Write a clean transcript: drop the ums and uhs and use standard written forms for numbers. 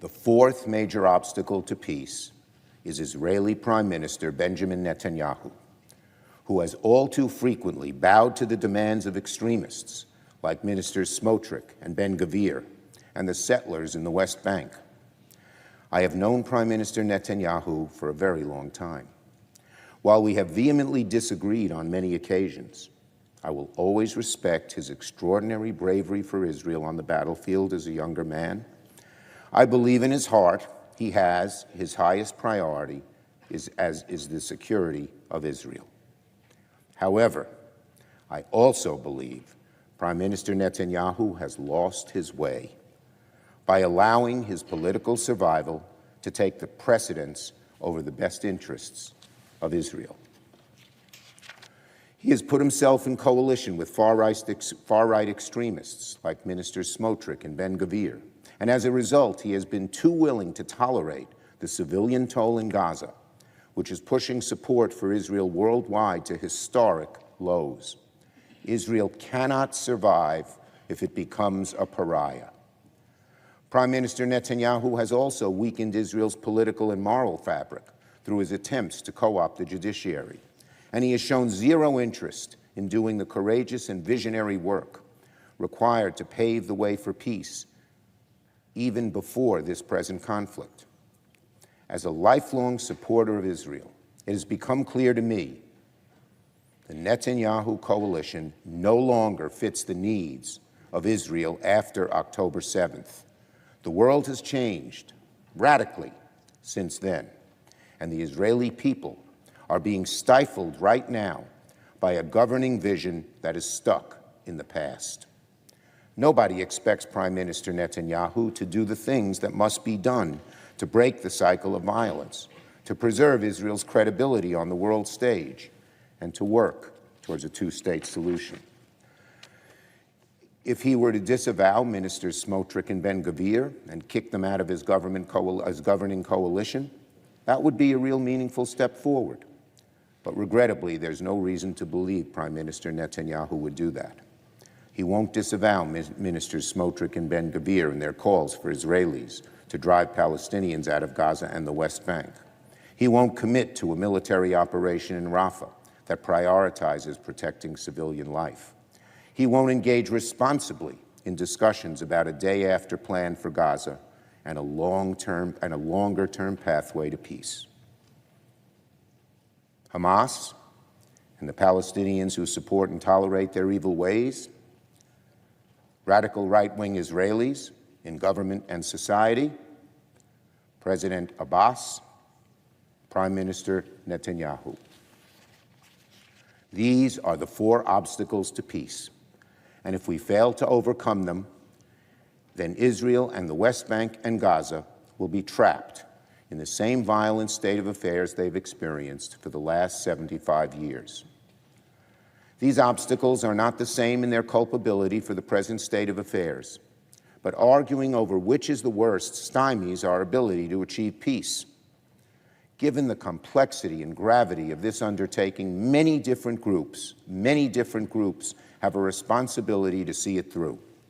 The fourth major obstacle to peace is Israeli Prime Minister Benjamin Netanyahu, who has all too frequently bowed to the demands of extremists like Ministers Smotrich and Ben-Gvir and the settlers in the West Bank. I have known Prime Minister Netanyahu for a very long time. While we have vehemently disagreed on many occasions, I will always respect his extraordinary bravery for Israel on the battlefield as a younger man. I believe in his heart he has his highest priority is the security of Israel. However, I also believe Prime Minister Netanyahu has lost his way by allowing his political survival to take the precedence over the best interests of Israel. He has put himself in coalition with far-right extremists like Ministers Smotrich and Ben-Gvir, and as a result, he has been too willing to tolerate the civilian toll in Gaza, which is pushing support for Israel worldwide to historic lows. Israel cannot survive if it becomes a pariah. Prime Minister Netanyahu has also weakened Israel's political and moral fabric through his attempts to co-opt the judiciary, and he has shown zero interest in doing the courageous and visionary work required to pave the way for peace, even before this present conflict. As a lifelong supporter of Israel, it has become clear to me the Netanyahu coalition no longer fits the needs of Israel after October 7th. The world has changed radically since then, and the Israeli people are being stifled right now by a governing vision that is stuck in the past. Nobody expects Prime Minister Netanyahu to do the things that must be done to break the cycle of violence, to preserve Israel's credibility on the world stage, and to work towards a two-state solution. If he were to disavow Ministers Smotrich and Ben-Gvir and kick them out of his governing coalition, that would be a real meaningful step forward. But regrettably, there's no reason to believe Prime Minister Netanyahu would do that. He won't disavow Ministers Smotrich and Ben-Gvir and their calls for Israelis to drive Palestinians out of Gaza and the West Bank. He won't commit to a military operation in Rafah that prioritizes protecting civilian life. He won't engage responsibly in discussions about a day-after plan for Gaza and a longer-term pathway to peace. Hamas and the Palestinians who support and tolerate their evil ways, radical right-wing Israelis in government and society, President Abbas, Prime Minister Netanyahu. These are the four obstacles to peace, and if we fail to overcome them, then Israel and the West Bank and Gaza will be trapped in the same violent state of affairs they've experienced for the last 75 years. These obstacles are not the same in their culpability for the present state of affairs, but arguing over which is the worst stymies our ability to achieve peace. Given the complexity and gravity of this undertaking, many different groups have a responsibility to see it through.